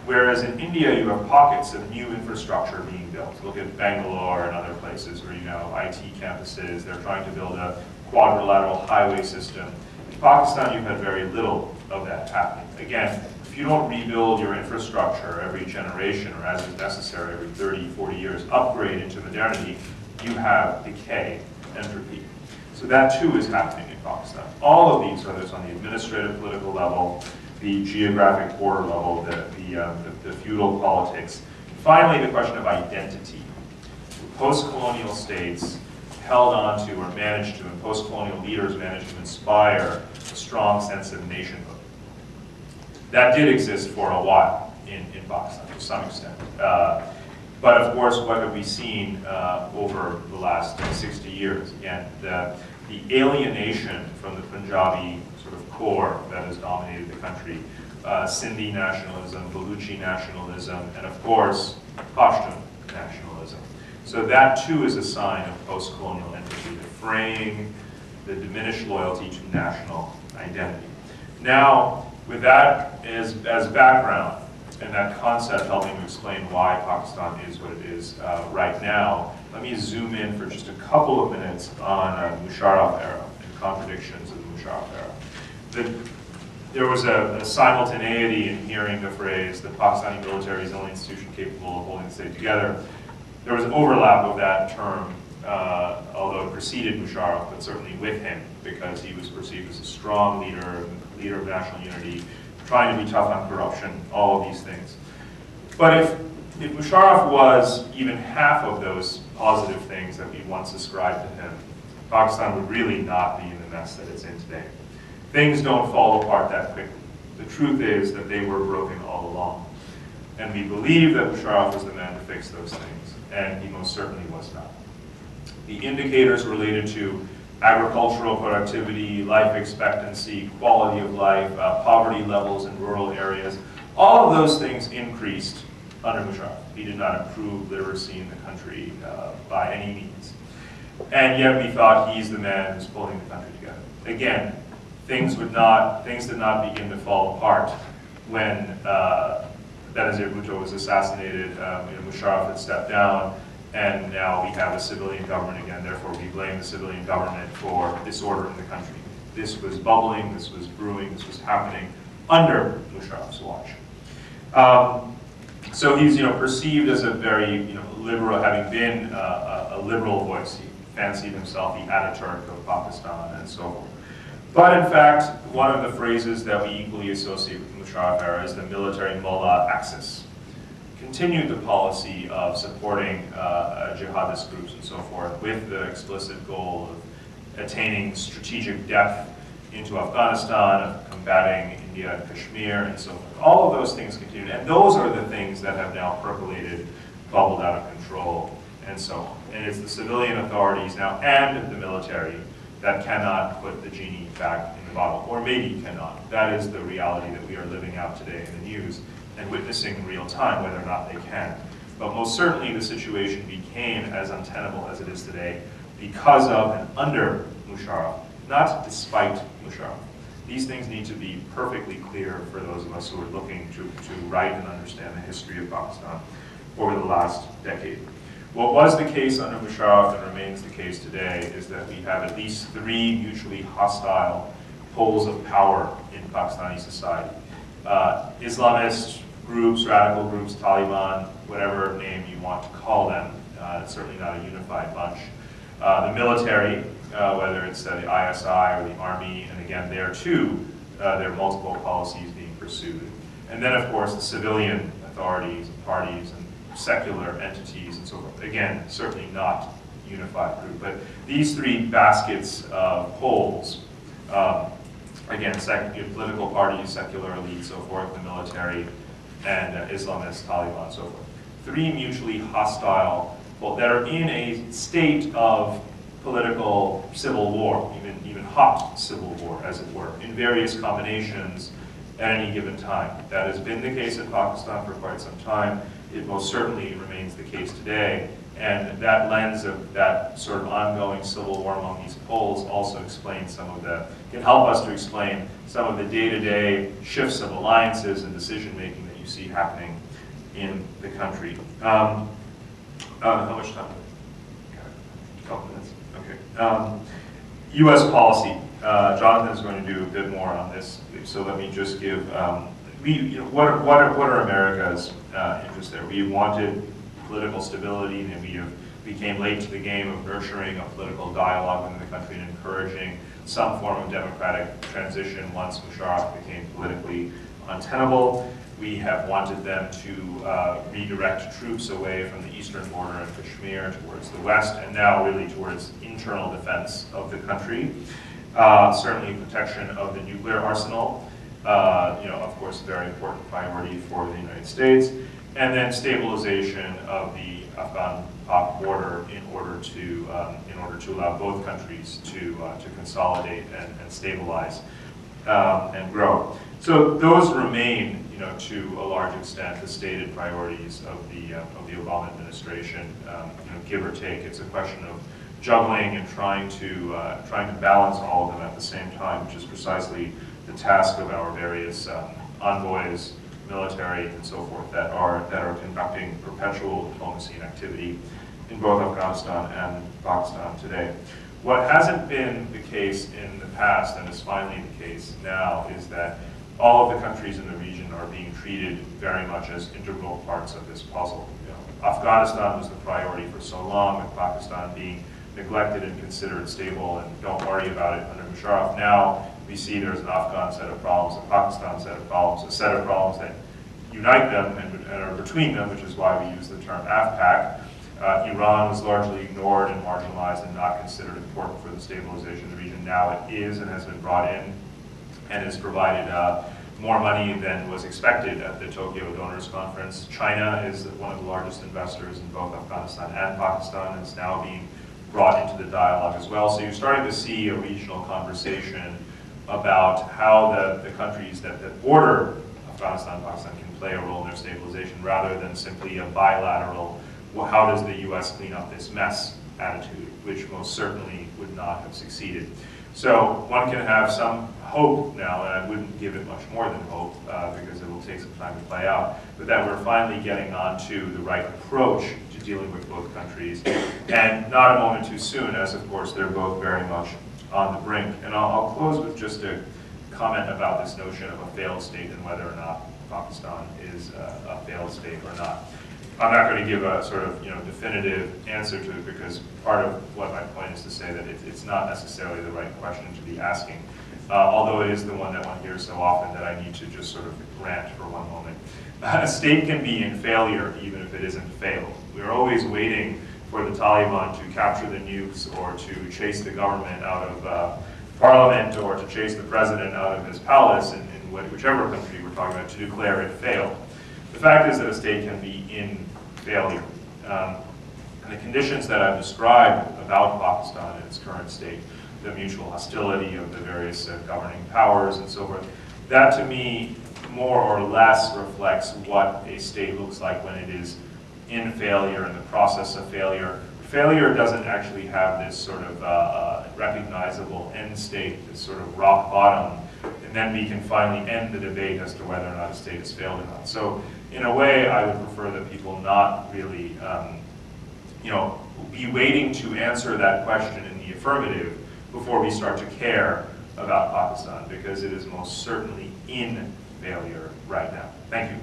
Whereas in India, you have pockets of new infrastructure being built. Look at Bangalore and other places where you know IT campuses. They're trying to build a quadrilateral highway system. In Pakistan, you've had very little of that happening. Again, if you don't rebuild your infrastructure every generation or as is necessary every 30, 40 years, upgrade into modernity, you have decay, entropy. So that too is happening in Pakistan. All of these, whether it's on the administrative political level, the geographic border level, the feudal politics. Finally, the question of identity. Post-colonial states held on to or managed to, and post-colonial leaders managed to inspire a strong sense of nationhood. That did exist for a while in Pakistan to some extent. But of course, what have we seen over the last 60 years? Again, the alienation from the Punjabi sort of core that has dominated the country, Sindhi nationalism, Baluchi nationalism, and of course, Pashtun nationalism. So that too is a sign of post-colonial entropy, the fraying, the diminished loyalty to national identity. Now, with that as background, and that concept helping to explain why Pakistan is what it is right now, let me zoom in for just a couple of minutes on the Musharraf era and contradictions of the Musharraf era. There was a simultaneity in hearing the phrase, the Pakistani military is the only institution capable of holding the state together. There was an overlap of that term, although it preceded Musharraf, but certainly with him, because he was perceived as a strong leader of national unity, trying to be tough on corruption, all of these things. But if Musharraf was even half of those positive things that we once ascribed to him, Pakistan would really not be in the mess that it's in today. Things don't fall apart that quickly. The truth is that they were broken all along. And we believe that Musharraf was the man to fix those things, and he most certainly was not. The indicators related to agricultural productivity, life expectancy, quality of life, poverty levels in rural areas, all of those things increased under Musharraf. He did not improve literacy in the country by any means. And yet we thought he's the man who's pulling the country together. Again, things did not begin to fall apart when Benazir Bhutto was assassinated, Musharraf had stepped down, and now we have a civilian government again, therefore we blame the civilian government for disorder in the country. This was bubbling, this was brewing, this was happening under Musharraf's watch. So he's perceived as a very liberal, having been a liberal voice. He fancied himself the Ataturk of Pakistan and so forth. But in fact, one of the phrases that we equally associate with the Musharraf era is the military mullah axis. Continued the policy of supporting jihadist groups and so forth with the explicit goal of attaining strategic depth into Afghanistan, of combating India and Kashmir and so forth. All of those things continued, and those are the things that have now percolated, bubbled out of control, and so on. And it's the civilian authorities now and the military that cannot put the genie back in the bottle, or maybe cannot. That is the reality that we are living out today in the news and witnessing in real time whether or not they can. But most certainly the situation became as untenable as it is today because of and under Musharraf, not despite Musharraf. These things need to be perfectly clear for those of us who are looking to write and understand the history of Pakistan over the last decade. What was the case under Musharraf and remains the case today is that we have at least 3 mutually hostile poles of power in Pakistani society. Islamist groups, radical groups, Taliban, whatever name you want to call them. It's certainly not a unified bunch. The military, whether it's the ISI or the army, and again, there too, there are multiple policies being pursued. And then, of course, the civilian authorities, and parties, and secular entities, and so forth. Again, certainly not a unified group. But these 3 baskets of poles, again, political parties, secular elites, so forth, the military, and Islamist, Taliban, so forth. 3 mutually hostile, that are in a state of political civil war, even hot civil war, as it were, in various combinations at any given time. That has been the case in Pakistan for quite some time. It most certainly remains the case today. And that lens of that sort of ongoing civil war among these poles also explains some of can help us to explain some of the day-to-day shifts of alliances and decision-making that you see happening in the country. How much time? A couple minutes. Okay. U.S. policy. Jonathan is going to do a bit more on this, so let me just give. What are America's interests there? We wanted political stability, and we came late to the game of nurturing a political dialogue within the country and encouraging some form of democratic transition once Musharraf became politically untenable. We have wanted them to redirect troops away from the eastern border of Kashmir towards the west, and now really towards internal defense of the country. Certainly protection of the nuclear arsenal, of course, a very important priority for the United States, and then stabilization of the Afghan-Pak border in order to allow both countries to consolidate and stabilize and grow. So those remain, to a large extent, the stated priorities of the Obama administration. Give or take, it's a question of juggling and trying to balance all of them at the same time, which is precisely the task of our various envoys, military, and so forth that are conducting perpetual diplomacy and activity in both Afghanistan and Pakistan today. What hasn't been the case in the past, and is finally the case now, is that all of the countries in the region are being treated very much as integral parts of this puzzle. Afghanistan was the priority for so long, with Pakistan being neglected and considered stable and don't worry about it under Musharraf. Now we see there's an Afghan set of problems, a Pakistan set of problems, a set of problems that unite them and are between them, which is why we use the term AFPAC. Iran was largely ignored and marginalized and not considered important for the stabilization of the region. Now it is and has been brought in and has provided more money than was expected at the Tokyo Donors Conference. China is one of the largest investors in both Afghanistan and Pakistan, and is now being brought into the dialogue as well. So you're starting to see a regional conversation about how the countries that border Afghanistan and Pakistan can play a role in their stabilization, rather than simply a bilateral, well, how does the U.S. clean up this mess attitude, which most certainly would not have succeeded. So one can have some hope now, and I wouldn't give it much more than hope, because it will take some time to play out, but that we're finally getting onto the right approach to dealing with both countries, and not a moment too soon, as of course they're both very much on the brink. And I'll close with just a comment about this notion of a failed state and whether or not Pakistan is a failed state or not. I'm not going to give a sort of definitive answer to it, because part of what my point is to say that it's not necessarily the right question to be asking, although it is the one that one hears so often that I need to just sort of rant for one moment. A state can be in failure even if it isn't failed. We're always waiting for the Taliban to capture the nukes, or to chase the government out of parliament, or to chase the president out of his palace in whichever country we're talking about, to declare it failed. The fact is that a state can be in failure. And the conditions that I've described about Pakistan in its current state, the mutual hostility of the various governing powers and so forth, that to me more or less reflects what a state looks like when it is in failure, in the process of failure. Failure doesn't actually have this sort of recognizable end state, this sort of rock bottom, and then we can finally end the debate as to whether or not a state has failed or not. So in a way, I would prefer that people not really, be waiting to answer that question in the affirmative before we start to care about Pakistan, because it is most certainly in failure right now. Thank you.